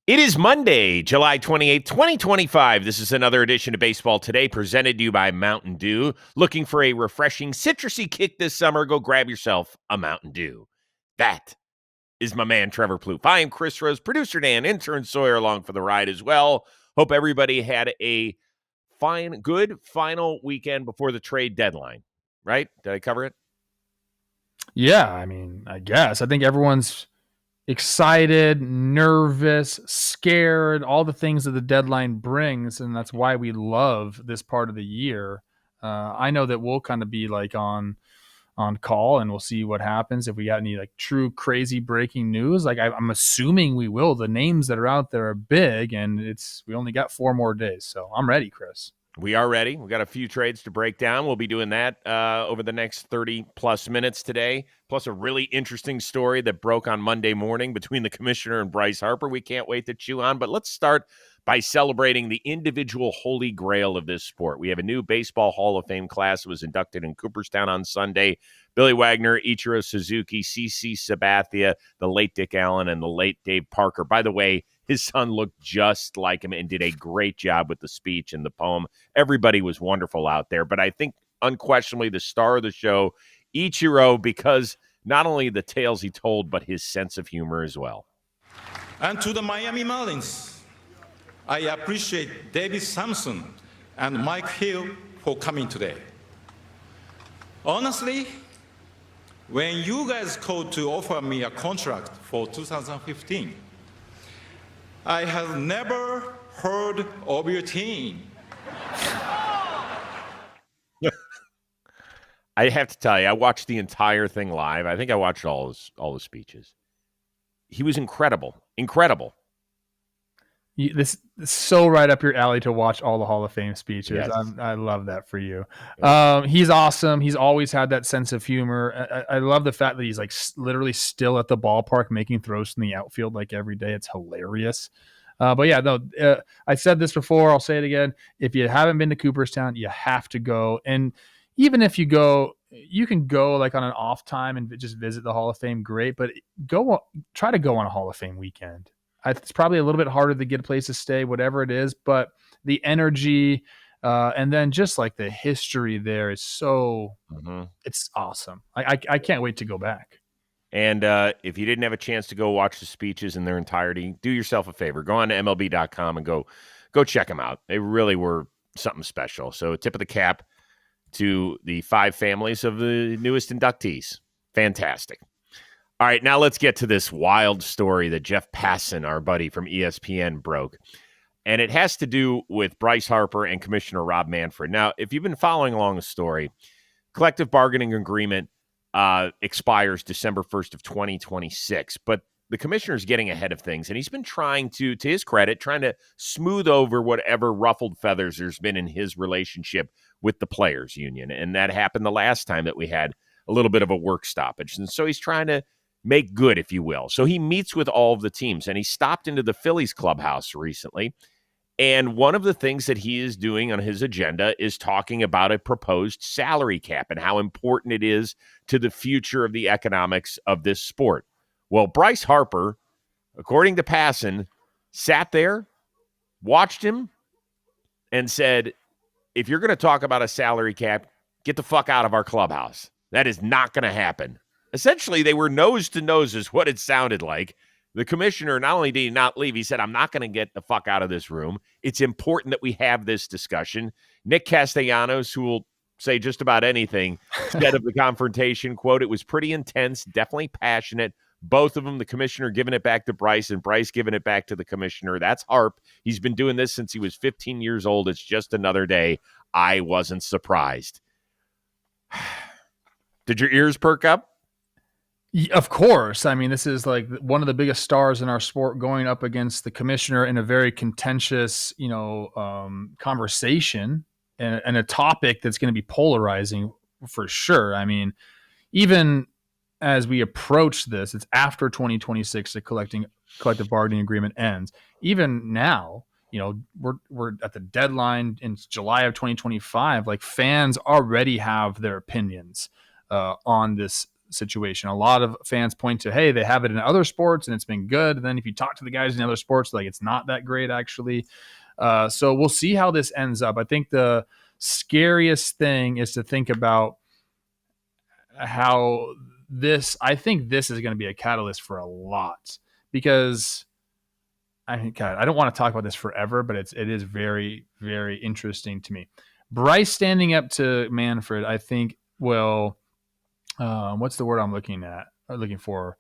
It is Monday, July 28th, 2025. This is another edition of Baseball Today presented to you by Mountain Dew. Looking for a refreshing citrusy kick this summer? Go grab yourself a Mountain Dew. That is my man, Trevor Plouffe. I am Chris Rose, producer Dan, intern Sawyer along for the ride as well. Hope everybody had a good final weekend before the trade deadline, right? Did I cover it? Yeah, I mean, I guess. I think everyone's excited, nervous, scared, all the things that the deadline brings, and that's why we love this part of the year. I know that we'll kind of be like on call, and we'll see what happens if we got any like true crazy breaking news. Like I'm assuming we will. The names that are out there are big, and we only got 4 more days, so I'm ready, Chris. We are ready. We've got a few trades to break down. We'll be doing that over the next 30-plus minutes today, plus a really interesting story that broke on Monday morning between the commissioner and Bryce Harper. We can't wait to chew on, but let's start by celebrating the individual holy grail of this sport. We have a new Baseball Hall of Fame class that was inducted in Cooperstown on Sunday. Billy Wagner, Ichiro Suzuki, CC Sabathia, the late Dick Allen, and the late Dave Parker. By the way, his son looked just like him and did a great job with the speech and the poem. Everybody was wonderful out there, but I think unquestionably the star of the show, Ichiro, because not only the tales he told, but his sense of humor as well. And to the Miami Marlins, I appreciate David Sampson and Mike Hill for coming today. Honestly, when you guys called to offer me a contract for 2015, I have never heard of your team. I have to tell you, I watched the entire thing live. I think I watched all the speeches. He was incredible. Incredible. This is so right up your alley to watch all the Hall of Fame speeches. Yes. I love that for you. He's awesome. He's always had that sense of humor. I love the fact that he's like literally still at the ballpark making throws from the outfield like every day. It's hilarious. But yeah, no, I said this before. I'll say it again. If you haven't been to Cooperstown, you have to go. And even if you go, you can go like on an off time and just visit the Hall of Fame. Great, but try to go on a Hall of Fame weekend. It's probably a little bit harder to get a place to stay, whatever it is, but the energy and then just like the history there is so it's awesome. I can't wait to go back. And if you didn't have a chance to go watch the speeches in their entirety, do yourself a favor. Go on to MLB.com and go check them out. They really were something special. So tip of the cap to the 5 families of the newest inductees. Fantastic. All right, now let's get to this wild story that Jeff Passan, our buddy from ESPN, broke. And it has to do with Bryce Harper and Commissioner Rob Manfred. Now, if you've been following along the story, collective bargaining agreement expires December 1st of 2026. But the commissioner's getting ahead of things, and he's been trying to his credit, trying to smooth over whatever ruffled feathers there's been in his relationship with the players' union. And that happened the last time that we had a little bit of a work stoppage. And so he's trying to make good, if you will. So he meets with all of the teams, and he stopped into the Phillies clubhouse recently. And one of the things that he is doing on his agenda is talking about a proposed salary cap and how important it is to the future of the economics of this sport. Well, Bryce Harper, according to Passan, sat there, watched him, and said, if you're going to talk about a salary cap, get the fuck out of our clubhouse. That is not going to happen. Essentially, they were nose to nose is what it sounded like. The commissioner, not only did he not leave, he said, I'm not going to get the fuck out of this room. It's important that we have this discussion. Nick Castellanos, who will say just about anything, said of the confrontation, quote, it was pretty intense, definitely passionate. Both of them, the commissioner giving it back to Bryce and Bryce giving it back to the commissioner. That's Harp. He's been doing this since he was 15 years old. It's just another day. I wasn't surprised. Did your ears perk up? Of course. I mean, this is like one of the biggest stars in our sport going up against the commissioner in a very contentious, conversation and a topic that's going to be polarizing for sure. I mean, even as we approach this, it's after 2026, the collective bargaining agreement ends. Even now, we're at the deadline in July of 2025. Like, fans already have their opinions on this situation. A lot of fans point to, hey, they have it in other sports and it's been good. And then if you talk to the guys in other sports, like it's not that great actually. So we'll see how this ends up. I think the scariest thing is to think about how I think this is going to be a catalyst for a lot, because I don't want to talk about this forever, but it is very, very interesting to me. Bryce standing up to Manfred, I think will, what's the word I'm looking for?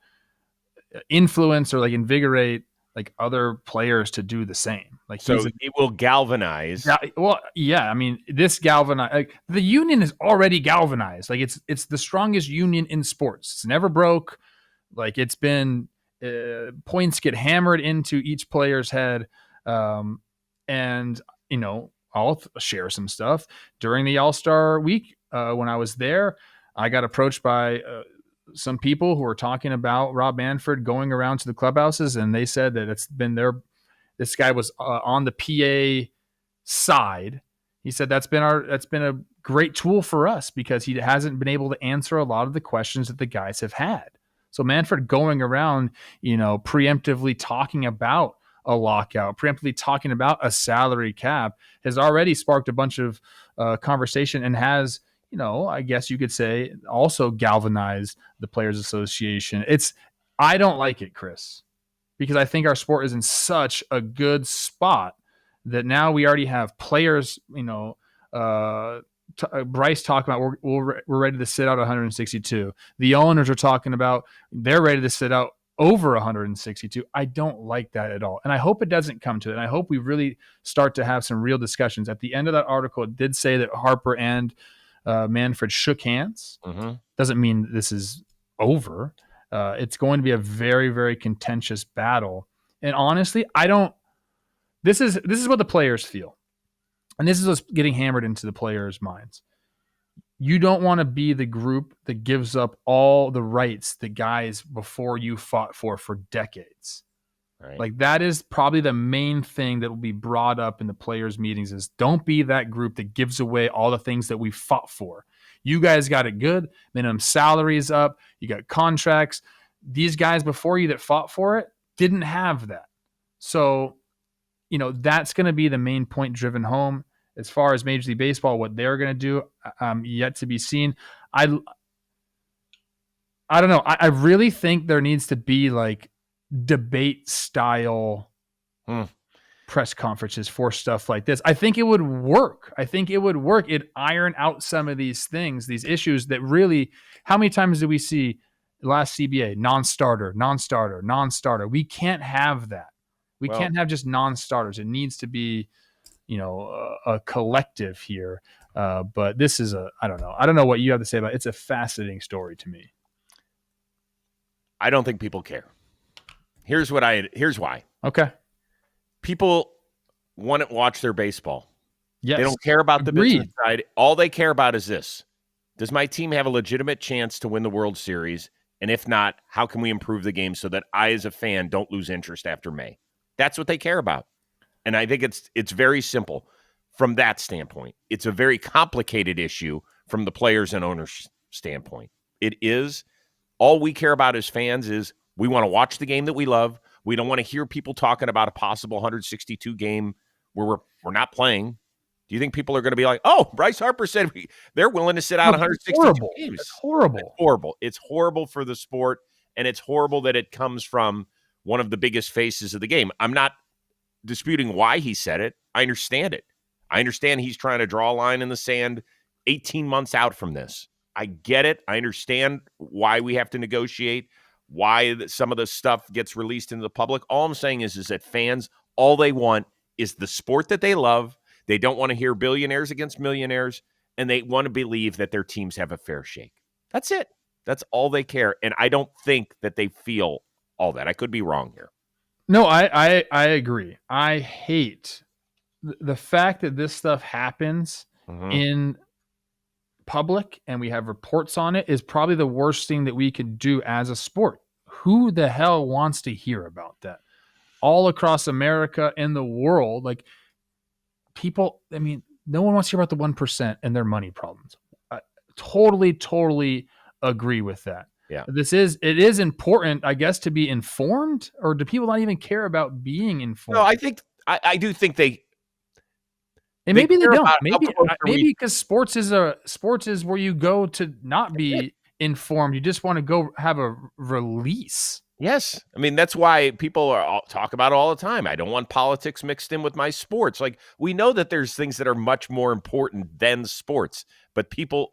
Influence or like invigorate like other players to do the same. Like, so it will galvanize. Well, yeah. I mean, this galvanize, like the union is already galvanized. Like it's the strongest union in sports. It's never broke. Like it's been, points get hammered into each player's head. And I'll share some stuff during the All-Star week. When I was there, I got approached by some people who were talking about Rob Manfred going around to the clubhouses, and they said that it's been this guy was on the PA side. He said that's been a great tool for us because he hasn't been able to answer a lot of the questions that the guys have had. So Manfred going around, preemptively talking about a lockout, preemptively talking about a salary cap has already sparked a bunch of conversation and has, I guess you could say, also galvanized the Players Association. I don't like it, Chris, because I think our sport is in such a good spot that now we already have players, Bryce talking about we're ready to sit out 162. The owners are talking about they're ready to sit out over 162. I don't like that at all. And I hope it doesn't come to it. And I hope we really start to have some real discussions. At the end of that article, it did say that Harper and Manfred shook hands. Mm-hmm. Doesn't mean this is over. It's going to be a very, very contentious battle. And honestly, this is what the players feel. And this is what's getting hammered into the players' minds. You don't want to be the group that gives up all the rights that guys before you fought for decades. Right. Like that is probably the main thing that will be brought up in the players' meetings is don't be that group that gives away all the things that we fought for. You guys got it good. Minimum salary is up. You got contracts. These guys before you that fought for it didn't have that. So, that's going to be the main point driven home. As far as Major League Baseball, what they're going to do, yet to be seen. I don't know. I really think there needs to be like debate style press conferences for stuff like this. I think it would work. It'd iron out some of these things, these issues that really, how many times do we see last CBA, non-starter? We can't have that. We can't have just non-starters. It needs to be, a collective here. But this is I don't know. I don't know what you have to say about it. It's a fascinating story to me. I don't think people care. Here's why. Okay. People want to watch their baseball. Yes. They don't care about the Agreed. business side. All they care about is this. Does my team have a legitimate chance to win the World Series? And if not, how can we improve the game so that I, as a fan, don't lose interest after May? That's what they care about. And I think it's very simple from that standpoint. It's a very complicated issue from the players and owners standpoint. It is. All we care about as fans is we want to watch the game that we love. We don't want to hear people talking about a possible 162 game where we're not playing. Do you think people are going to be like, oh, Bryce Harper said they're willing to sit out 162 games? It's horrible. It's horrible. It's horrible for the sport, and it's horrible that it comes from one of the biggest faces of the game. I'm not disputing why he said it. I understand it. I understand he's trying to draw a line in the sand 18 months out from this. I get it. I understand why we have to negotiate, why some of the stuff gets released into the public. All I'm saying is that fans, all they want is the sport that they love. They don't want to hear billionaires against millionaires, and they want to believe that their teams have a fair shake. That's it. That's all they care. And I don't think that they feel all that. I could be wrong here. No, I agree. I hate the fact that this stuff happens in public and we have reports on it is probably the worst thing that we could do as a sport. Who the hell wants to hear about that? All across America and the world, like people, I mean, no one wants to hear about the 1% and their money problems. I totally agree with that. Yeah. It is important, I guess, to be informed, or do people not even care about being informed? No, I do think And they maybe they care don't. about how close are we. Maybe because sports is where you go to not be informed. You just want to go have a release. Yes. I mean, that's why people talk about it all the time. I don't want politics mixed in with my sports. Like, we know that there's things that are much more important than sports, but people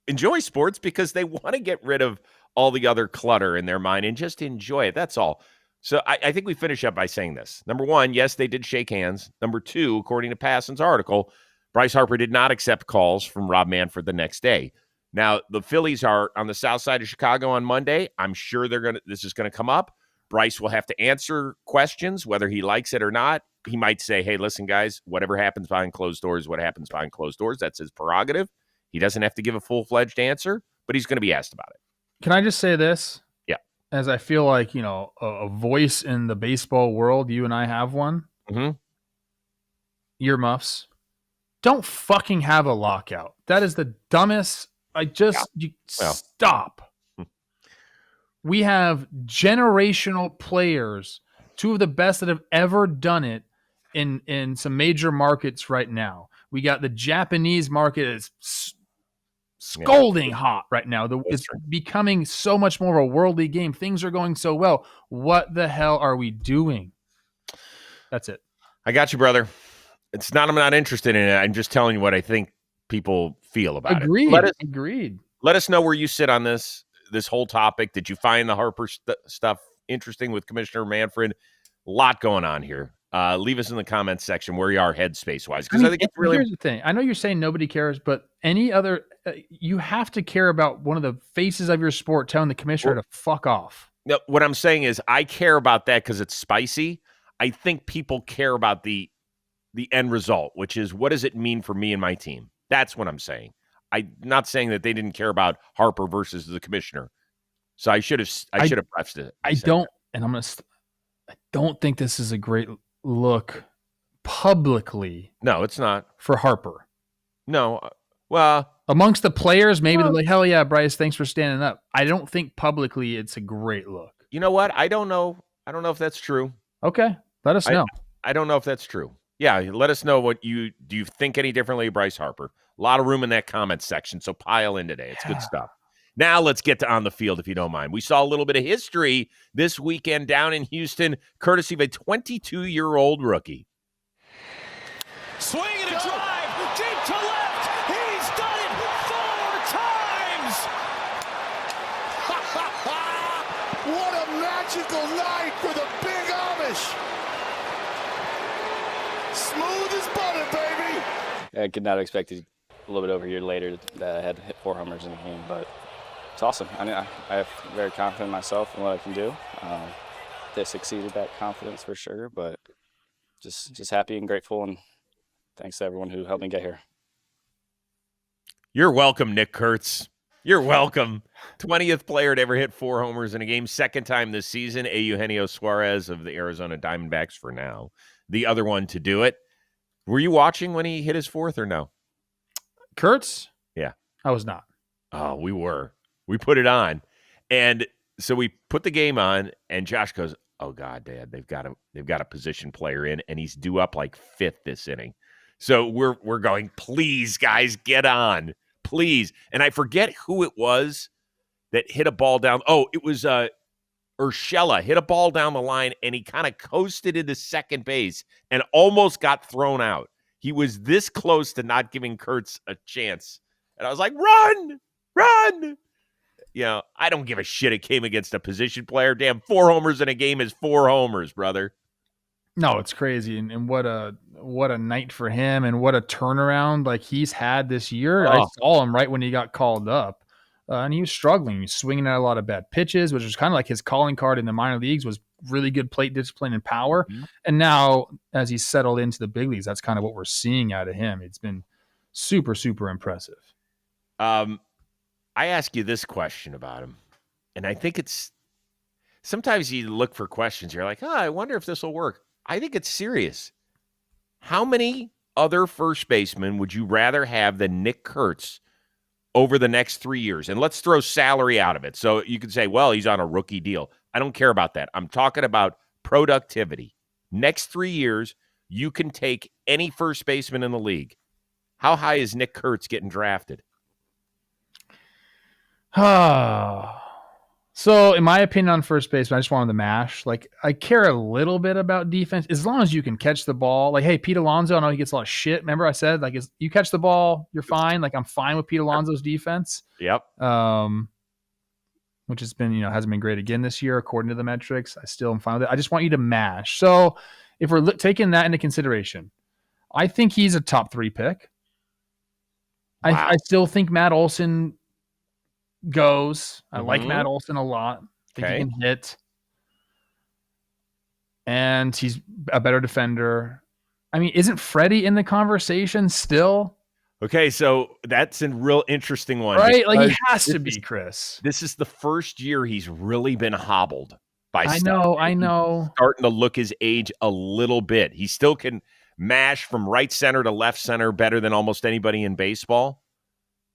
enjoy sports because they want to get rid of all the other clutter in their mind and just enjoy it. That's all. So I think we finish up by saying this. Number one, yes, they did shake hands. Number two, according to Passan's article, Bryce Harper did not accept calls from Rob Manfred the next day. Now, the Phillies are on the south side of Chicago on Monday. I'm sure this is going to come up. Bryce will have to answer questions, whether he likes it or not. He might say, hey, listen, guys, whatever happens behind closed doors, what happens behind closed doors, that's his prerogative. He doesn't have to give a full-fledged answer, but he's going to be asked about it. Can I just say this? Yeah. As I feel like, a voice in the baseball world, you and I have one. Mm-hmm. Earmuffs. Don't fucking have a lockout. That is the dumbest. Stop. We have generational players, two of the best that have ever done it in some major markets right now. We got the Japanese market is scalding hot right now. It's becoming so much more of a worldly game. Things are going so well. What the hell are we doing? That's it. I got you, brother. I'm not interested in it. I'm just telling you what I think people feel about it. Agreed. Let us know where you sit on this whole topic. Did you find the Harper stuff interesting with Commissioner Manfred? A lot going on here. Leave us in the comments section where you are headspace-wise. Because I think it's really... Here's the thing. I know you're saying nobody cares, but any other... you have to care about one of the faces of your sport telling the commissioner to fuck off. No, what I'm saying is I care about that because it's spicy. I think people care about the end result, which is what does it mean for me and my team? That's what I'm saying. I'm not saying that they didn't care about Harper versus the commissioner. So I should have prefaced it. I don't think this is a great look publicly. No, it's not for Harper. No, well, amongst the players, maybe they're like, hell yeah, Bryce, thanks for standing up. I don't think publicly it's a great look. You know what? I don't know if that's true. Okay, let us know. I don't know if that's true. Yeah, let us know do you think any differently of Bryce Harper? A lot of room in that comment section, so pile in today. It's good stuff. Now let's get to on the field, if you don't mind. We saw a little bit of history this weekend down in Houston, courtesy of a 22-year-old rookie. Swing and a drive, deep to left. He's done it 4 times. What a magical night for the Big Amish. Smooth as butter, baby. I could not have expected a little bit over a year later that I had hit 4 homers in the game, but it's awesome. I am very confident in myself and what I can do. This exceeded that confidence for sure, but just happy and grateful, and thanks to everyone who helped me get here. You're welcome, Nick Kurtz. You're welcome. 20th player to ever hit 4 homers in a game. Second time this season. Eugenio Suarez of the Arizona Diamondbacks for now. The other one to do it. Were you watching when he hit his 4th or no? Kurtz? Yeah. I was not. Oh, we were. We put it on. And so we put the game on, and Josh goes, oh, God, Dad, they've got a position player in, and he's due up like 5th this inning. So we're going, please, guys, get on. Please. And I forget who it was that hit a ball down. Oh, it was Urshela hit a ball down the line, and he kind of coasted into second base and almost got thrown out. He was this close to not giving Kurtz a chance. And I was like, run. You know, I don't give a shit. It came against a position player. Damn, 4 homers in a game is 4 homers, brother. No, it's crazy. And what a night for him, and what a turnaround like he's had this year. I saw him right when he got called up. And he was struggling. He was swinging at a lot of bad pitches, which was kind of like his calling card in the minor leagues, was really good plate discipline and power. Mm-hmm. And now, as he's settled into the big leagues, that's kind of what we're seeing out of him. It's been super, super impressive. I ask you this question about him, and I think it's sometimes you look for questions. You're like, I wonder if this will work. I think it's serious. How many other first basemen would you rather have than Nick Kurtz over the next 3 years, and let's throw salary out of it. So you could say, well, he's on a rookie deal. I don't care about that. I'm talking about productivity. Next 3 years, you can take any first baseman in the league. How high is Nick Kurtz getting drafted? So, in my opinion on first baseman, I just wanted to mash. Like, I care a little bit about defense as long as you can catch the ball. Like, hey, Pete Alonso, I know he gets a lot of shit. Remember I said, like, you catch the ball, you're fine. Like, I'm fine with Pete Alonso's defense. Yep. Which has been, hasn't been great again this year, according to the metrics. I still am fine with it. I just want you to mash. So, if we're taking that into consideration, I think he's a top 3 pick. Wow. I still think Matt Olson goes. I like Matt Olson a lot. I think he can hit. And he's a better defender. I mean, isn't Freddie in the conversation still? Okay, so that's a real interesting one. Right? Like, he has to be, Chris. This is the first year he's really been hobbled by I stuff. I know. He's starting to look his age a little bit. He still can mash from right center to left center better than almost anybody in baseball.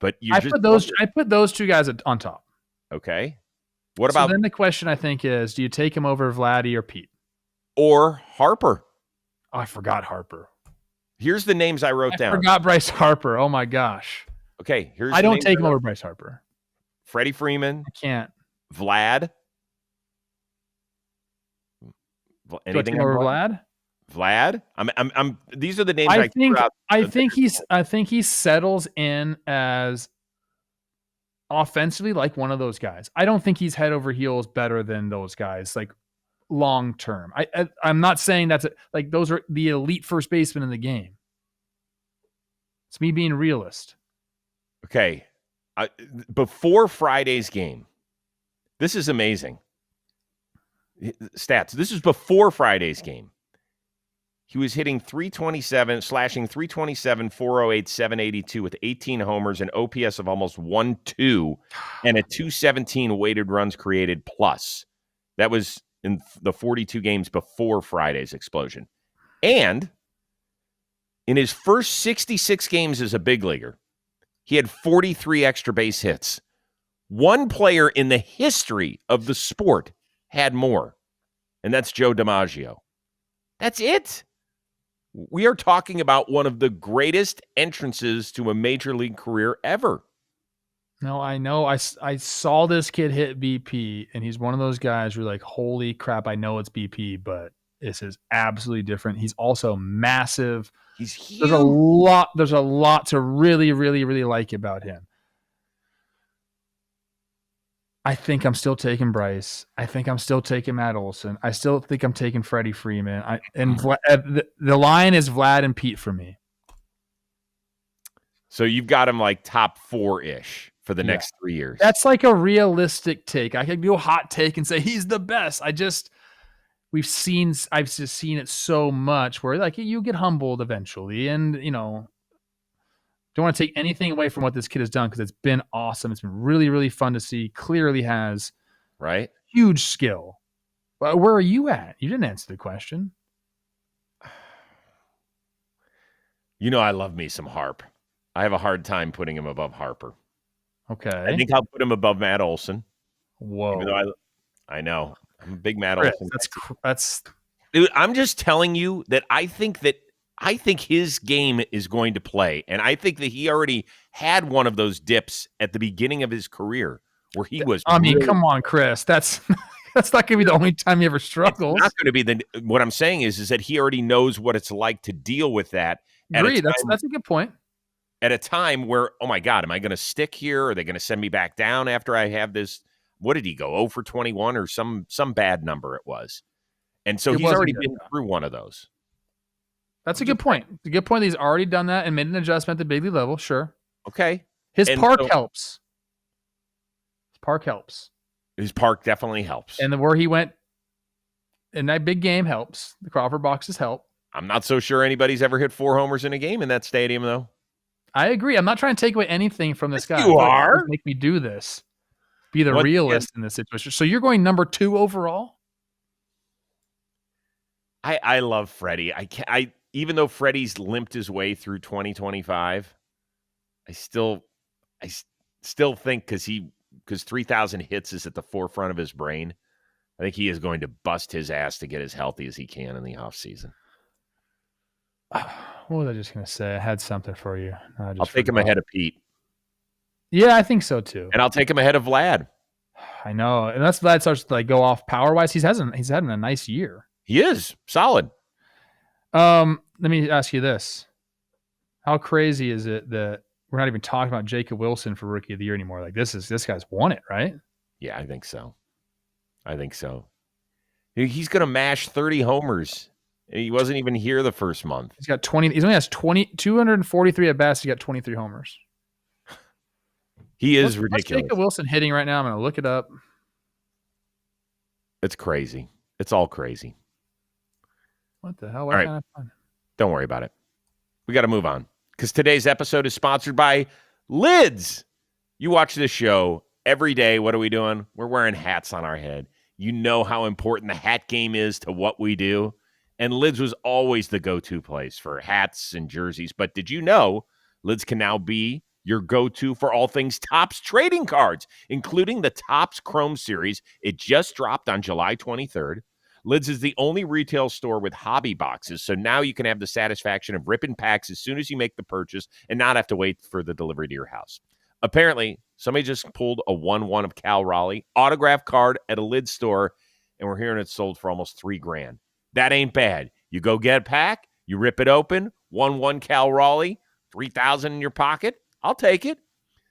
But I put those two guys on top. Okay. What about then the question I think is, do you take him over Vladdy or Pete? Or Harper? Oh, I forgot Harper. Here's the names I wrote down. I forgot Bryce Harper. Oh my gosh. Okay, I don't take him over Bryce Harper. Freddie Freeman. I can't. Vlad. Anything over Vlad? Vlad? I'm these are the names I think I think he settles in as offensively like one of those guys. I don't think he's head over heels better than those guys, like long term. I'm not saying that's like those are the elite first basemen in the game. It's me being realist. Okay. Before Friday's game, this is amazing. Stats. This is before Friday's game. He was hitting 327, slashing 327, 408, 782 with 18 homers, an OPS of almost 1.2, and a 217 weighted runs created plus. That was in the 42 games before Friday's explosion. And in his first 66 games as a big leaguer, he had 43 extra base hits. One player in the history of the sport had more, and that's Joe DiMaggio. That's it. We are talking about one of the greatest entrances to a major league career ever. No, I know. I saw this kid hit BP, and he's one of those guys where you're like, holy crap, I know it's BP, but this is absolutely different. He's also massive. He's huge. There's a lot to really, really, really like about him. I think I'm still taking Bryce. I think I'm still taking Matt Olson. I still think I'm taking Freddie Freeman. The line is Vlad and Pete for me. So you've got him like top 4-ish for the next 3 years. That's like a realistic take. I could do a hot take and say he's the best. I've just seen it so much where like you get humbled eventually, and don't want to take anything away from what this kid has done because it's been awesome. It's been really, really fun to see. Clearly has huge skill. But where are you at? You didn't answer the question. I love me some Harp. I have a hard time putting him above Harper. Okay. I think I'll put him above Matt Olson. Whoa. Even though I know. I'm a big Matt Olson. That's Dude, I'm just telling you that I think his game is going to play, and I think that he already had one of those dips at the beginning of his career where he was. I mean, come on, Chris. That's not going to be the only time he ever struggles. It's not going to be what I'm saying is that he already knows what it's like to deal with that. Agreed. That's a good point. At a time where, oh my God, am I going to stick here? Are they going to send me back down after I have this? What did he go 0 for 21 or some bad number it was? And so he's already been through one of those. That's a good point. It's a good point. He's already done that and made an adjustment at the big league level. Sure. Okay. His park helps. His park helps. His park definitely helps. And where he went in that big game helps. The Crawford boxes help. I'm not so sure anybody's ever hit 4 homers in a game in that stadium, though. I agree. I'm not trying to take away anything from this guy. You are. Make me do this. Be the realist in this situation. So you're going number 2 overall? I love Freddie. Even though Freddie's limped his way through 2025, still think because 3,000 hits is at the forefront of his brain, I think he is going to bust his ass to get as healthy as he can in the offseason. What was I just going to say? I had something for you. I'll take him ahead of Pete. Yeah, I think so too. And I'll take him ahead of Vlad. I know. And that's Vlad starts to like go off power-wise. He's having a nice year. He is solid. Let me ask you this. How crazy is it that we're not even talking about Jacob Wilson for Rookie of the Year anymore? Like this guy's won it, right? Yeah, I think so. He's going to mash 30 homers. He wasn't even here the first month. He's got 20. He only has 243 at bats. He got 23 homers. He is ridiculous. What's Jacob Wilson hitting right now? I'm going to look it up. It's crazy. It's all crazy. What the hell? All right. Don't worry about it. We got to move on because today's episode is sponsored by Lids. You watch this show every day. What are we doing? We're wearing hats on our head. You know how important the hat game is to what we do. And Lids was always the go-to place for hats and jerseys. But did you know Lids can now be your go-to for all things Topps trading cards, including the Topps Chrome Series. It just dropped on July 23rd. Lids is the only retail store with hobby boxes, so now you can have the satisfaction of ripping packs as soon as you make the purchase and not have to wait for the delivery to your house. Apparently, somebody just pulled a 1-1 of Cal Raleigh autograph card at a Lids store, and we're hearing it's sold for almost $3,000. That ain't bad. You go get a pack, you rip it open, 1-1 Cal Raleigh, $3,000 in your pocket. I'll take it.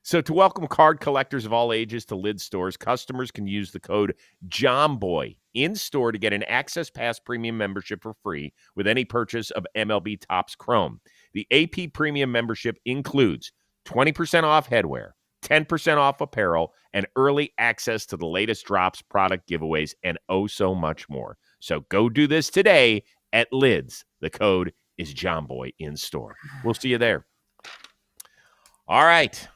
So to welcome card collectors of all ages to Lids stores, customers can use the code JOHNBOY in-store to get an Access Pass Premium membership for free with any purchase of MLB Topps Chrome. The AP Premium membership includes 20% off headwear, 10% off apparel, and early access to the latest drops, product giveaways, and oh so much more. So go do this today at Lids. The code is JOHNBOY in-store. We'll see you there. All right.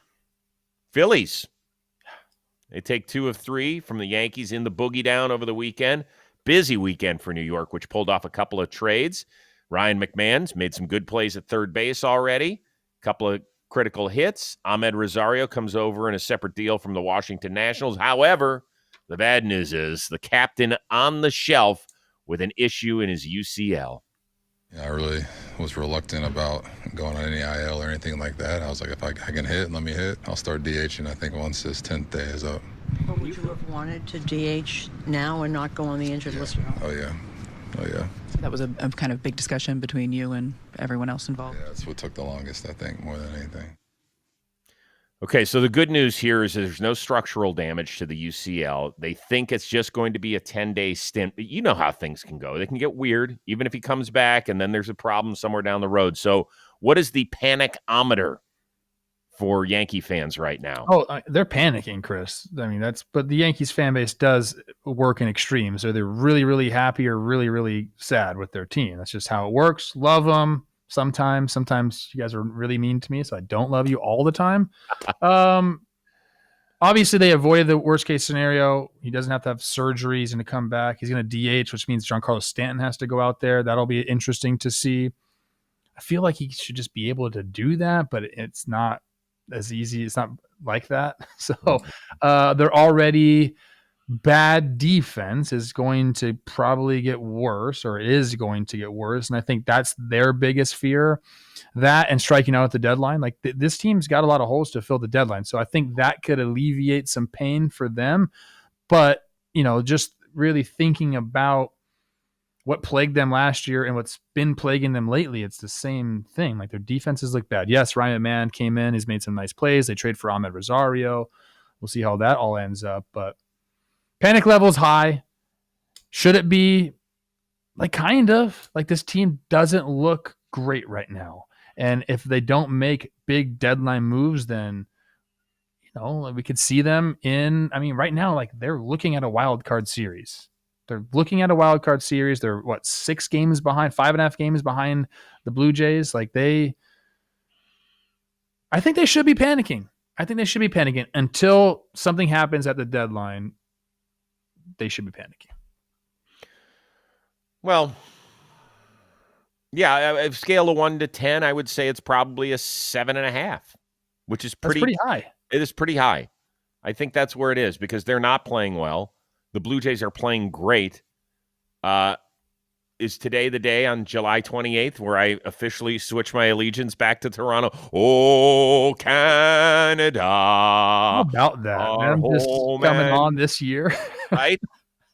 Phillies. They take 2 of 3 from the Yankees in the boogie down over the weekend. Busy weekend for New York, which pulled off a couple of trades. Ryan McMahon's made some good plays at third base already. A couple of critical hits. Ahmed Rosario comes over in a separate deal from the Washington Nationals. However, the bad news is the captain on the shelf with an issue in his UCL. Yeah, I really was reluctant about going on any IL or anything like that. I was like, if I can hit, let me hit. I'll start DHing, I think, once this 10th day is up. But would you have wanted to DH now and not go on the injured list? Oh, yeah. So that was a kind of big discussion between you and everyone else involved? Yeah, that's what took the longest, I think, more than anything. Okay, so the good news here is there's no structural damage to the UCL. They think it's just going to be a 10-day stint. But you know how things can go. They can get weird, even if he comes back, and then there's a problem somewhere down the road. So what is the panic-ometer for Yankee fans right now? Oh, they're panicking, Chris. I mean, but the Yankees fan base does work in extremes. So they're really, really happy or really, really sad with their team. That's just how it works. Love them. Sometimes you guys are really mean to me, so I don't love you all the time. Obviously, they avoided the worst case scenario. He doesn't have to have surgery. He's going to come back. He's going to DH, which means Giancarlo Stanton has to go out there. That'll be interesting to see. I feel like he should just be able to do that, but it's not as easy. It's not like that. So they're already bad. Defense is going to probably get worse, or is going to get worse. And I think that's their biggest fear, that and striking out at the deadline. Like this team's got a lot of holes to fill the deadline. So I think that could alleviate some pain for them. But, just really thinking about what plagued them last year and what's been plaguing them lately, it's the same thing. Like their defenses look bad. Yes, Ryan McMahon came in. He's made some nice plays. They trade for Ahmed Rosario. We'll see how that all ends up. But panic level's high. Should it be? Like, kind of. Like, this team doesn't look great right now. And if they don't make big deadline moves, then, we could see them right now, like, they're looking at a wild card series. They're 6 games behind, 5.5 games behind the Blue Jays. Like, I think they should be panicking. Until something happens at the deadline. They should be panicking. Well, yeah, a scale of 1 to 10, I would say it's probably a 7.5, which is pretty high. It is pretty high. I think that's where it is because they're not playing well. The Blue Jays are playing great. Is today the day on July 28th where I officially switch my allegiance back to Toronto? Oh, Canada. How about that? I'm just coming on this year. Right?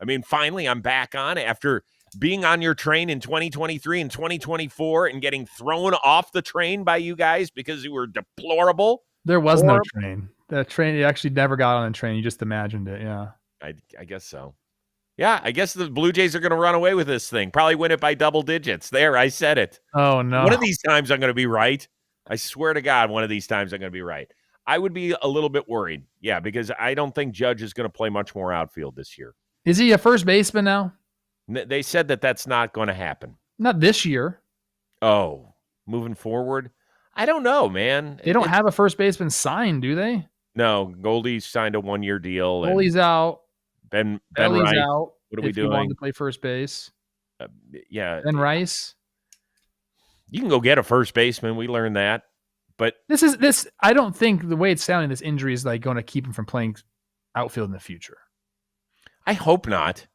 I mean, finally, I'm back on after being on your train in 2023 and 2024 and getting thrown off the train by you guys because you were deplorable. There was no train. The train, you actually never got on a train. You just imagined it, yeah. I guess so. Yeah, I guess the Blue Jays are going to run away with this thing. Probably win it by double digits. There, I said it. Oh, no. One of these times I'm going to be right. I swear to God, one of these times I'm going to be right. I would be a little bit worried. Yeah, because I don't think Judge is going to play much more outfield this year. Is he a first baseman now? They said that that's not going to happen. Not this year. Oh, moving forward? I don't know, man. They don't have a first baseman signed, do they? No, Goldie signed a one-year deal. Goldie's out. Ben Rice out. What are we doing? He wanted to play first base. Yeah. Ben Rice. You can go get a first baseman. We learned that. But this. I don't think the way it's sounding, this injury is like going to keep him from playing outfield in the future. I hope not.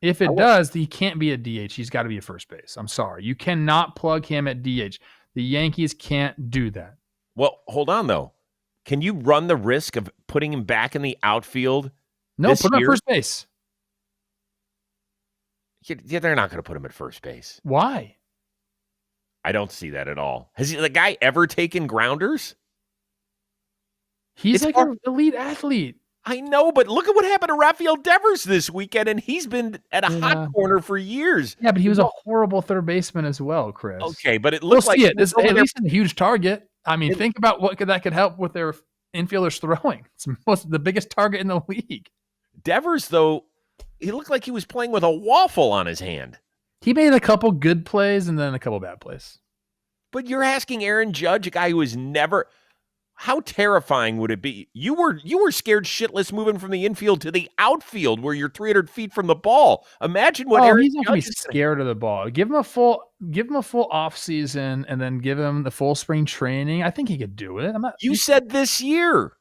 If it does, he can't be a DH. He's got to be a first base. I'm sorry. You cannot plug him at DH. The Yankees can't do that. Well, hold on, though. Can you run the risk of putting him back in the outfield? No, put him at first base. Yeah, they're not going to put him at first base. Why? I don't see that at all. Has the guy ever taken grounders? He's an elite athlete. I know, but look at what happened to Rafael Devers this weekend, and he's been at a hot corner for years. Yeah, but he was a horrible third baseman as well, Chris. Okay, but it looks like at least a huge target. I mean, think about what that could help with their infielders throwing. It's the biggest target in the league. Devers, though, he looked like he was playing with a waffle on his hand. He made a couple good plays and then a couple bad plays. But you're asking Aaron Judge, a guy who has never... How terrifying would it be? You were scared shitless moving from the infield to the outfield where you're 300 feet from the ball. Imagine what Aaron he's not going to be scared of the ball. Give him a full off season and then give him the full spring training. I think he could do it. You said this year.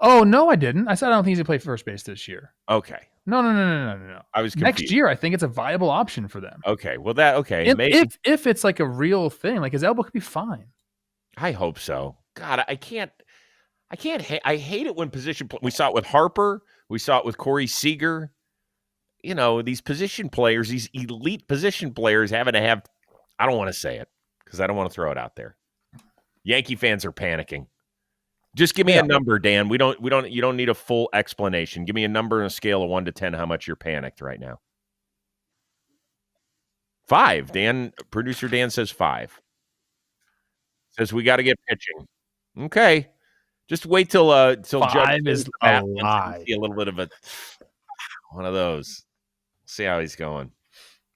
Oh, no, I didn't. I said I don't think he's going to play first base this year. Okay. No. I was confused. Next year, I think it's a viable option for them. Okay. Well, if it's like a real thing, like his elbow could be fine. I hope so. God, I hate it when position. We saw it with Harper. We saw it with Corey Seager. You know, these position players, these elite position players having to have, I don't want to say it because I don't want to throw it out there. Yankee fans are panicking. Just give me a number, Dan. You don't need a full explanation. Give me a number on a scale of 1 to 10, how much you're panicked right now. 5. Producer Dan says 5. Says we got to get pitching. Okay. Just wait till 5 Judge is a lie. See a little bit of one of those. See how he's going.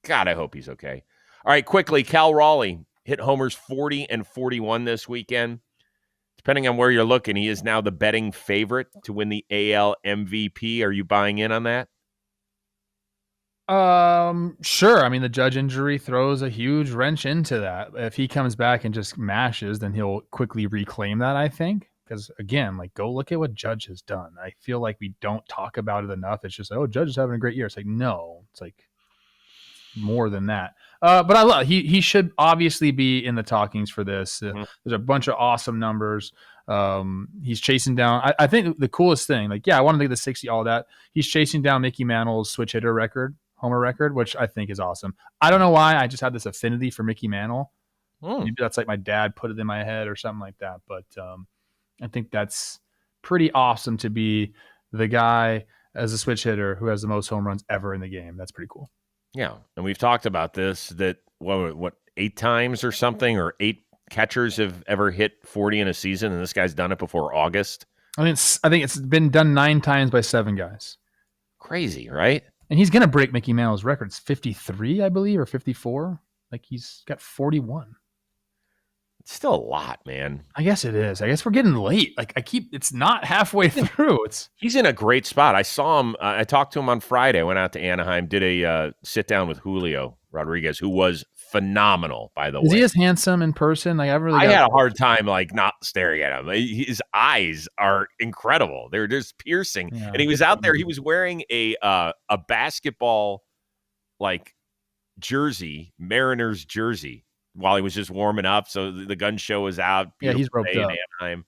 God, I hope he's okay. All right, quickly, Cal Raleigh hit homers 40 and 41 this weekend. Depending on where you're looking, he is now the betting favorite to win the AL MVP. Are you buying in on that? Sure. I mean, the Judge injury throws a huge wrench into that. If he comes back and just mashes, then he'll quickly reclaim that, I think. Because again, like, go look at what Judge has done. I feel like we don't talk about it enough. It's just, Judge is having a great year. It's like, no, it's like more than that. But I love he should obviously be in the talkings for this. There's a bunch of awesome numbers. He's chasing down. I think the coolest thing, like, I want to think the 60, all that. He's chasing down Mickey Mantle's switch hitter homer record, which I think is awesome. I don't know why. I just had this affinity for Mickey Mantle. Maybe that's like my dad put it in my head or something like that. But I think that's pretty awesome to be the guy as a switch hitter who has the most home runs ever in the game. That's pretty cool. Yeah. And we've talked about this, that what 8 times or something, or 8 catchers have ever hit 40 in a season, and this guy's done it before August. I think it's been done 9 times by 7 guys. Crazy, right? And he's going to break Mickey Mantle's record. It's 53, I believe, or 54. Like, he's got 41. It's still a lot, man. I guess it is. I guess we're getting late. Like, it's not halfway through. He's in a great spot. I saw him. I talked to him on Friday. I went out to Anaheim, did a sit down with Julio Rodriguez, who was phenomenal, by the way. Is he as handsome in person? Like, I had a hard time not staring at him. His eyes are incredible. They're just piercing. Yeah. And he was out there. He was wearing a basketball jersey, Mariners jersey, while he was just warming up. So the gun show was out. Yeah, he's roped up. In Anaheim.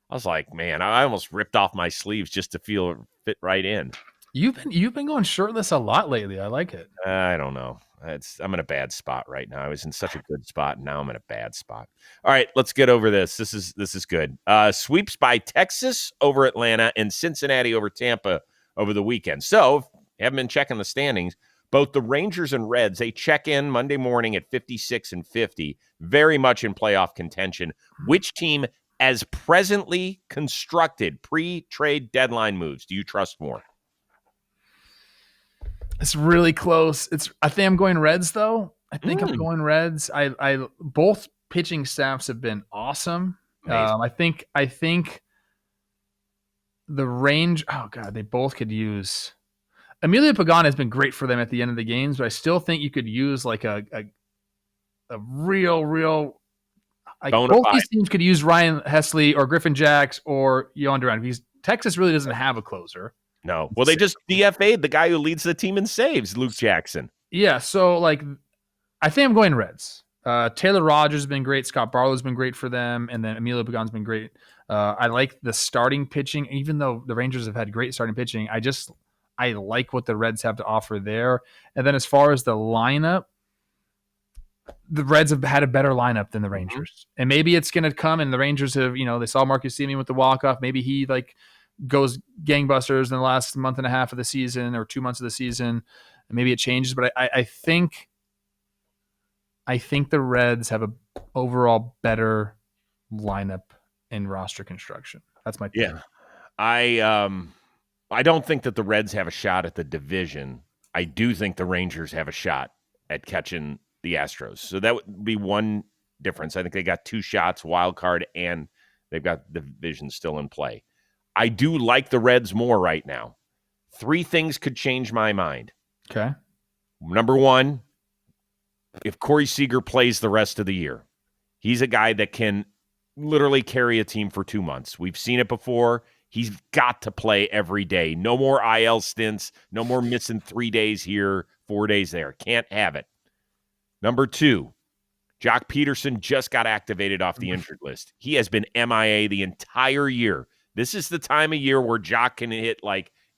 I was like, man, I almost ripped off my sleeves just to fit right in. You've been going shirtless a lot lately. I like it. I don't know. I'm in a bad spot right now. I was in such a good spot, and now I'm in a bad spot. All right, let's get over this. This is good. Sweeps by Texas over Atlanta and Cincinnati over Tampa over the weekend. So, if you haven't been checking the standings, both the Rangers and Reds, they check in Monday morning at 56 and 50, very much in playoff contention. Which team, as presently constructed, pre-trade deadline moves, do you trust more? It's really close. I think I'm going Reds, though. I think I'm going Reds. I both pitching staffs have been awesome. I think the range. Oh God, they both could use. Emilio Pagan has been great for them at the end of the games, but I still think you could use like a real. Like both these teams could use Ryan Hesley or Griffin Jacks or Yohan Duran because Texas really doesn't have a closer. No. Well, they just DFA'd the guy who leads the team in saves, Luke Jackson. Yeah, so I think I'm going Reds. Taylor Rogers has been great. Scott Barlow's been great for them, and then Emilio Pagan's been great. I like the starting pitching, even though the Rangers have had great starting pitching. I like what the Reds have to offer there. And then as far as the lineup, the Reds have had a better lineup than the Rangers, and maybe it's going to come. And the Rangers have, they saw Marcus Semien with the walk-off. Maybe he goes gangbusters in the last month and a half of the season or 2 months of the season, and maybe it changes. But I think the Reds have a overall better lineup in roster construction. That's my thing. Yeah. I don't think that the Reds have a shot at the division. I do think the Rangers have a shot at catching the Astros. So that would be one difference. I think they got 2 shots, wild card, and they've got the division still in play. I do like the Reds more right now. 3 things could change my mind. Okay. Number 1, if Corey Seager plays the rest of the year, he's a guy that can literally carry a team for 2 months. We've seen it before. He's got to play every day. No more IL stints. No more missing 3 days here, 4 days there. Can't have it. Number 2, Jock Peterson just got activated off the injured list. He has been MIA the entire year. This is the time of year where Jock can hit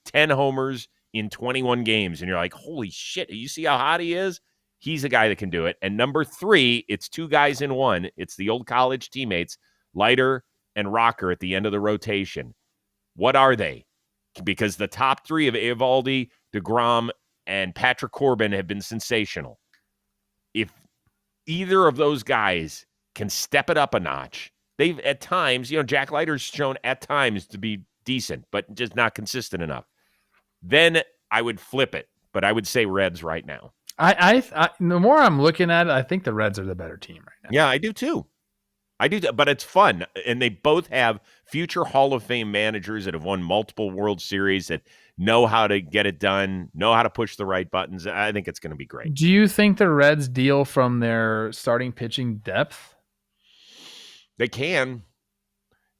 10 homers in 21 games. And you're like, holy shit, you see how hot he is? He's a guy that can do it. And number 3, it's 2 guys in one. It's the old college teammates, Leiter and Rocker at the end of the rotation. What are they? Because the top 3 of Eovaldi, DeGrom, and Patrick Corbin have been sensational. If either of those guys can step it up a notch, they've at times, Jack Leiter's shown at times to be decent, but just not consistent enough. Then I would flip it, but I would say Reds right now. I the more I'm looking at it, I think the Reds are the better team right now. Yeah, I do too. But it's fun, and they both have future Hall of Fame managers that have won multiple World Series that know how to get it done, know how to push the right buttons. I think it's going to be great. Do you think the Reds deal from their starting pitching depth? They can.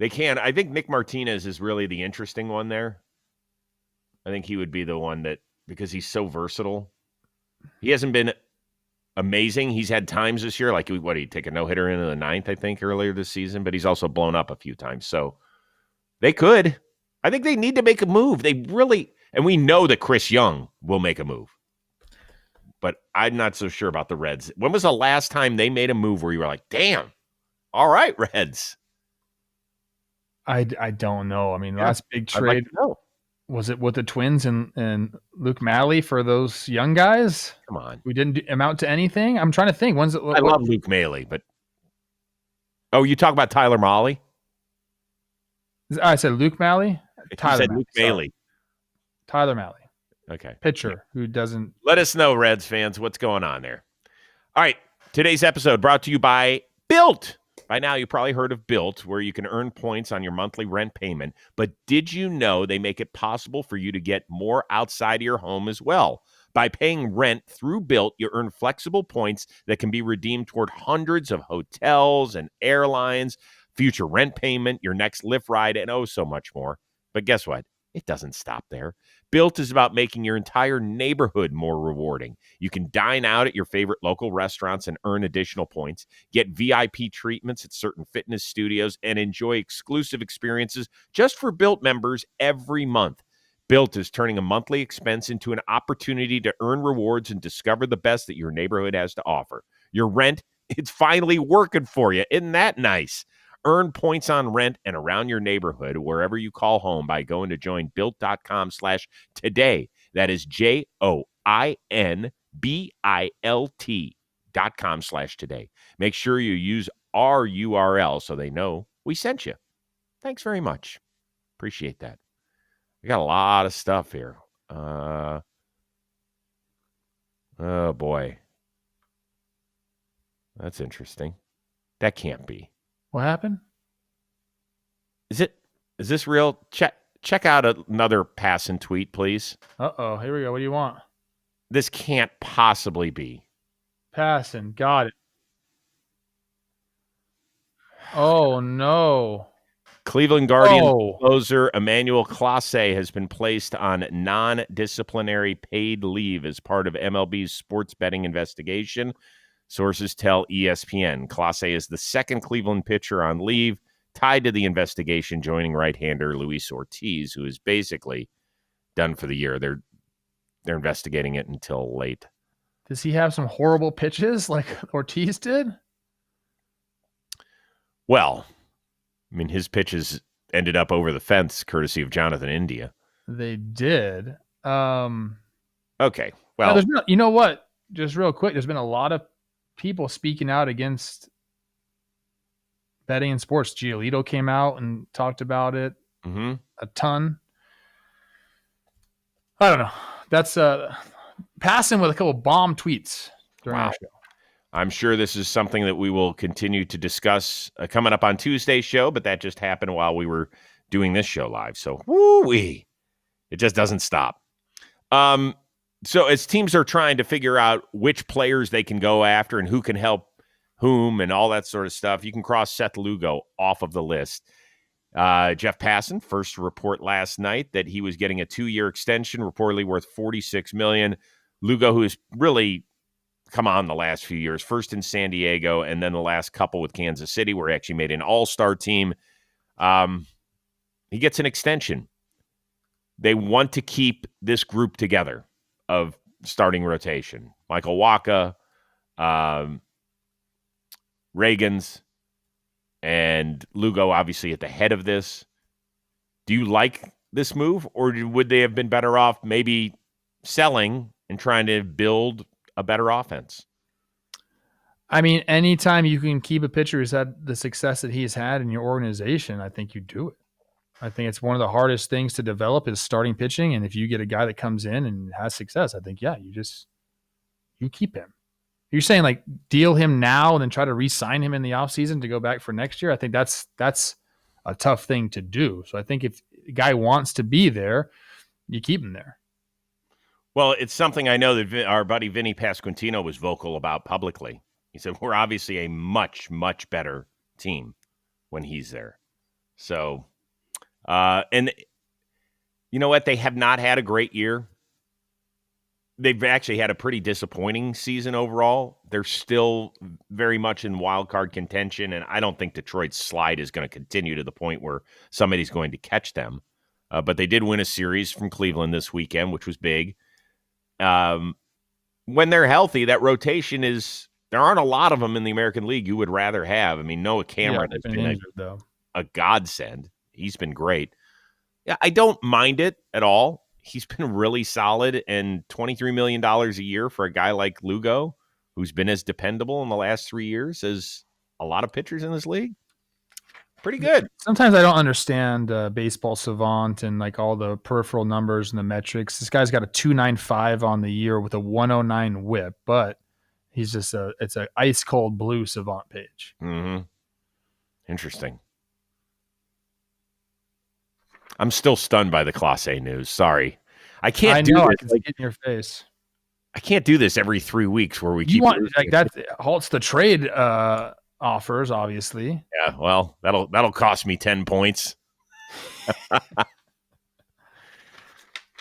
I think Nick Martinez is really the interesting one there. I think he would be the one that, because he's so versatile. He hasn't been amazing. He's had times this year, he'd take a no-hitter into the 9th, I think, earlier this season, but he's also blown up a few times. So they could. I think they need to make a move. They really, and we know that Chris Young will make a move. But I'm not so sure about the Reds. When was the last time they made a move where you were like, damn, all right, Reds? I don't know. I mean, last big trade, was it with the Twins and Luke Malley for those young guys? Come on. We didn't amount to anything? I'm trying to think. I love Luke Malley, but... Oh, you talk about Tyler Mahle? I said Luke Malley? Luke Malley. Tyler Mahle. Okay. Pitcher who doesn't... Let us know, Reds fans, what's going on there. All right. Today's episode brought to you by Built. By now, you probably heard of Built, where you can earn points on your monthly rent payment. But did you know they make it possible for you to get more outside of your home as well? By paying rent through Built, you earn flexible points that can be redeemed toward hundreds of hotels and airlines, future rent payment, your next Lyft ride, and oh, so much more. But guess what? It doesn't stop there. Built is about making your entire neighborhood more rewarding. You can dine out at your favorite local restaurants and earn additional points, get VIP treatments at certain fitness studios, and enjoy exclusive experiences just for Built members every month. Built is turning a monthly expense into an opportunity to earn rewards and discover the best that your neighborhood has to offer. Your rent, it's finally working for you. Isn't that nice? Earn points on rent and around your neighborhood wherever you call home by going to join built.com/today. That is JOINBILT.com/today. Make sure you use our URL so they know we sent you. Thanks very much. Appreciate that. We got a lot of stuff here. Oh boy. That's interesting. That can't be. What happened? Is this real? Check out another passing tweet, please. Uh-oh. Here we go. What do you want? This can't possibly be. Passing. Got it. Oh, no. Cleveland Guardians closer Emmanuel Clase has been placed on non-disciplinary paid leave as part of MLB's sports betting investigation. Sources tell ESPN. Clase is the second Cleveland pitcher on leave tied to the investigation, joining right-hander Luis Ortiz, who is basically done for the year. They're investigating it until late. Does he have some horrible pitches like Ortiz did? Well, I mean, his pitches ended up over the fence, courtesy of Jonathan India. They did. Okay, well, you know what? Just real quick, there's been a lot of people speaking out against betting in sports. Giolito came out and talked about it a ton. I don't know. That's passing with a couple bomb tweets during our show. I'm sure this is something that we will continue to discuss coming up on Tuesday's show, but that just happened while we were doing this show live. So, woo-wee. It just doesn't stop. So as teams are trying to figure out which players they can go after and who can help whom and all that sort of stuff, you can cross Seth Lugo off of the list. Jeff Passan, first to report last night that he was getting a 2-year extension, reportedly worth $46 million. Lugo, who has really come on the last few years, first in San Diego and then the last couple with Kansas City, where he actually made an all-star team. He gets an extension. They want to keep this group together of starting rotation. Michael Wacha, Reagans, and Lugo obviously at the head of this. Do you like this move, or would they have been better off maybe selling and trying to build a better offense? I mean, anytime you can keep a pitcher who's had the success that he's had in your organization, I think you do it. I think it's one of the hardest things to develop is starting pitching. And if you get a guy that comes in and has success, I think, you keep him. You're saying like deal him now and then try to re-sign him in the offseason to go back for next year. I think that's a tough thing to do. So I think if a guy wants to be there, you keep him there. Well, it's something I know that our buddy Vinny Pasquantino was vocal about publicly. He said, we're obviously a much, much better team when he's there. So, and you know what? They have not had a great year. They've actually had a pretty disappointing season overall. They're still very much in wild card contention, and I don't think Detroit's slide is going to continue to the point where somebody's going to catch them. But they did win a series from Cleveland this weekend, which was big. When they're healthy, that rotation there aren't a lot of them in the American League you would rather have. I mean, Noah Cameron has been injured, a godsend. He's been great. Yeah, I don't mind it at all. He's been really solid, and $23 million a year for a guy like Lugo, who's been as dependable in the last 3 years as a lot of pitchers in this league. Pretty good. Sometimes I don't understand baseball savant and like all the peripheral numbers and the metrics. This guy's got a 295 on the year with a 109 whip, but he's just it's an ice cold blue savant page. Mm-hmm. Interesting. I'm still stunned by the Clase news. Sorry. I can't do it. this. Like, in your face. I can't do this every 3 weeks where we You keep want losing. like that halts the trade offers, obviously. Yeah, well, that'll cost me 10 points.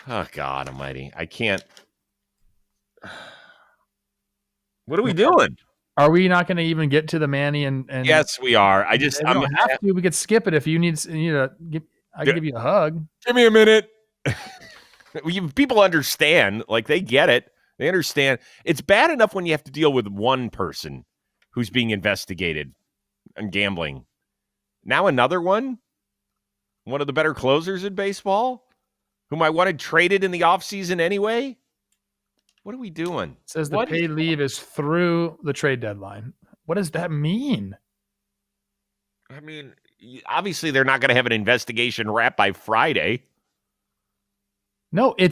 Oh God Almighty, I can't. What are we doing? Are we not going to even get to the Manny and Yes, we are. we don't have to. We could skip it if you need to. I can give you a hug. Give me a minute. People understand, like they get it. They understand. It's bad enough when you have to deal with one person who's being investigated on gambling. Now another one of the better closers in baseball, whom I wanted traded in the offseason anyway. What are we doing? It says the paid leave is through the trade deadline. What does that mean? I mean, obviously they're not going to have an investigation wrapped by Friday. Well, I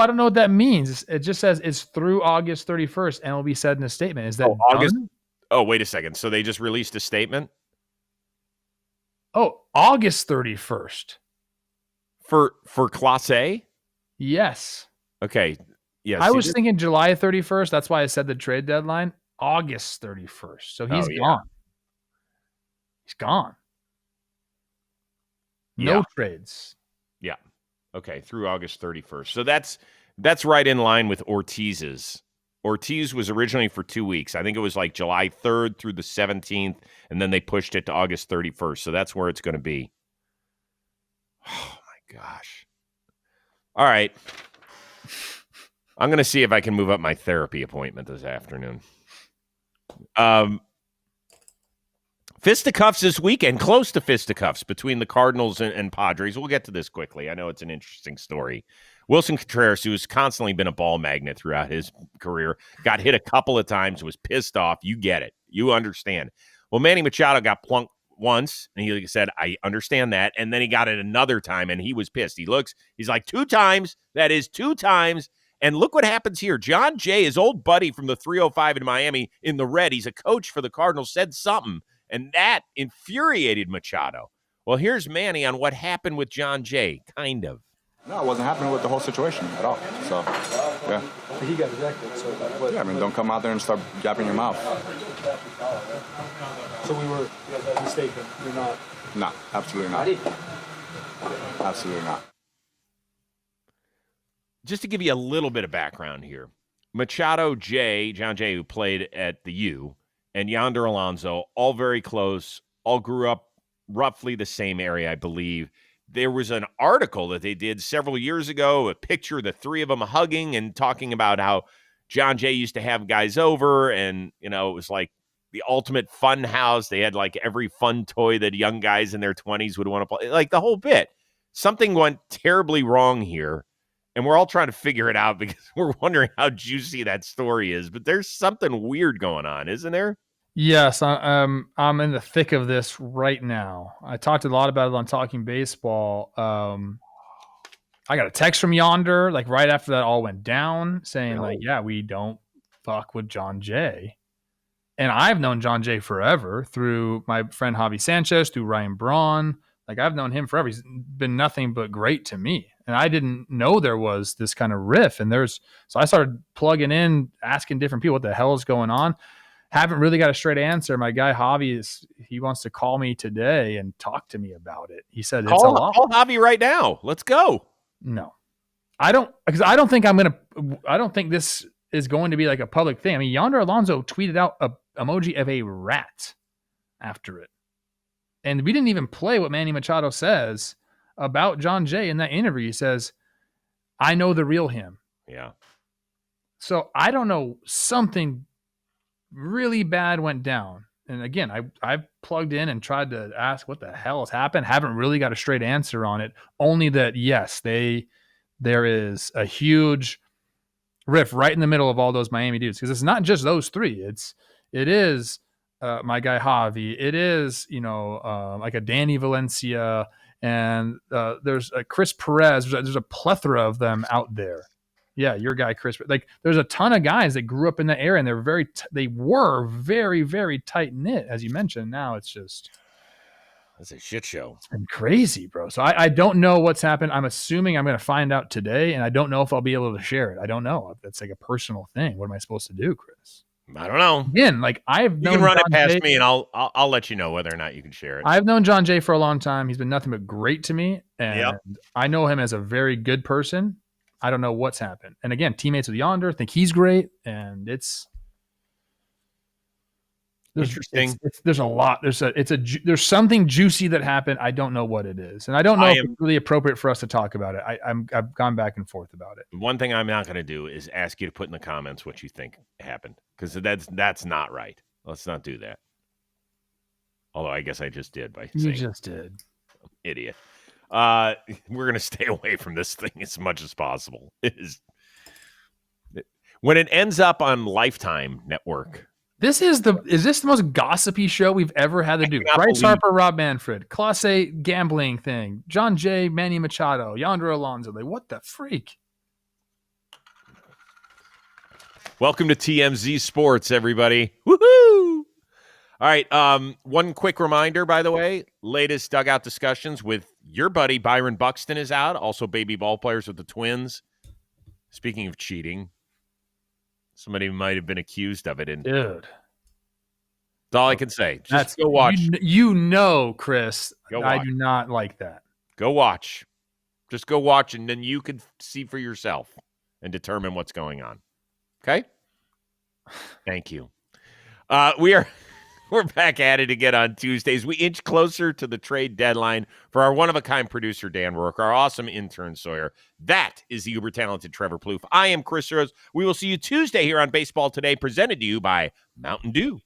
don't know what that means. It just says it's through August 31st. MLB said in a statement. Is that August? done? Oh, wait a second. So they just released a statement? Oh, August 31st. For Clase? Yes. Okay. Yes. I was thinking July 31st. That's why I said the trade deadline. August 31st. So he's gone. He's gone. No trades. Yeah. Okay. Through August 31st. So that's right in line with Ortiz's. Ortiz was originally for 2 weeks. I think it was like July 3rd through the 17th, and then they pushed it to August 31st. So that's where it's going to be. Oh, my gosh. All right. I'm going to see if I can move up my therapy appointment this afternoon. Fisticuffs this weekend, close to fisticuffs between the Cardinals and Padres. We'll get to this quickly. I know it's an interesting story. Wilson Contreras, who's constantly been a ball magnet throughout his career, got hit a couple of times, was pissed off. You get it. You understand. Well, Manny Machado got plunked once, and he said, I understand that. And then he got it another time, and he was pissed. He's like, 2 times. That is 2 times. And look what happens here. John Jay, his old buddy from the 305 in Miami in the red, he's a coach for the Cardinals, said something, and that infuriated Machado. Well, here's Manny on what happened with John Jay, kind of. No, it wasn't happening with the whole situation at all. So, yeah. He got ejected, so what? Yeah, I mean, don't come out there and start yapping your mouth. So we were mistaken. You're not? No, absolutely not. Absolutely not. Just to give you a little bit of background here, Machado, John Jay, who played at the U, and Yonder Alonso, all very close, all grew up roughly the same area, I believe. There was an article that they did several years ago, a picture of the 3 of them hugging and talking about how John Jay used to have guys over, and, it was like the ultimate fun house. They had like every fun toy that young guys in their 20s would want to play, like the whole bit. Something went terribly wrong here, and we're all trying to figure it out because we're wondering how juicy that story is. But there's something weird going on, isn't there? Yes, I'm in the thick of this right now. I talked a lot about it on Talking Baseball. I got a text from Yonder, like right after that all went down, saying like, yeah, we don't fuck with John Jay. And I've known John Jay forever through my friend Javi Sanchez, through Ryan Braun. Like I've known him forever. He's been nothing but great to me. And I didn't know there was this kind of riff. And so I started plugging in, asking different people what the hell is going on. Haven't really got a straight answer. My guy Javi he wants to call me today and talk to me about it. He said it's a lot. Call Javi right now. Let's go. No, I don't think this is going to be like a public thing. I mean, Yonder Alonso tweeted out a emoji of a rat after it. And we didn't even play what Manny Machado says about John Jay in that interview. He says, I know the real him. Yeah. So I don't know, something really bad went down. And again, I plugged in and tried to ask what the hell has happened. Haven't really got a straight answer on it. Only that, yes, there is a huge riff right in the middle of all those Miami dudes. Because it's not just those 3. It is my guy Javi. It is, like a Danny Valencia. And there's a Chris Perez. There's a plethora of them out there. Yeah, your guy Chris. Like, there's a ton of guys that grew up in the area, and they were very, very tight knit, as you mentioned. Now it's just, That's a shit show. It's been crazy, bro. So I don't know what's happened. I'm assuming I'm going to find out today, and I don't know if I'll be able to share it. I don't know. That's like a personal thing. What am I supposed to do, Chris? I don't know. Again, like I've You known can run John it past Jay, me, and I'll let you know whether or not you can share it. I've known John Jay for a long time. He's been nothing but great to me, and I know him as a very good person. I don't know what's happened. And again, teammates with Yonder think he's great, and interesting. There's a lot. There's something juicy that happened. I don't know what it is, and I don't know if it's really appropriate for us to talk about it. I've gone back and forth about it. One thing I'm not going to do is ask you to put in the comments what you think happened, because that's not right. Let's not do that. Although I guess I just did by saying You just did. Idiot. We're going to stay away from this thing as much as possible. When it ends up on Lifetime Network. Is this the most gossipy show we've ever had to do? Bryce Harper, Rob Manfred, Clase gambling thing, John Jay, Manny Machado, Yonder Alonso. What the freak? Welcome to TMZ Sports, everybody. Woohoo! All right. One quick reminder, by the way, latest dugout discussions with your buddy Byron Buxton is out. Also, baby ball players with the Twins. Speaking of cheating, somebody might have been accused of it. And dude, that's all I can say. Just go watch. Chris, I do not like that. Go watch. Just go watch, and then you can see for yourself and determine what's going on. Okay? Thank you. We're back at it again on Tuesdays. We inch closer to the trade deadline for our one-of-a-kind producer, Dan Rourke, our awesome intern, Sawyer. That is the uber-talented Trevor Plouffe. I am Chris Rose. We will see you Tuesday here on Baseball Today, presented to you by Mountain Dew.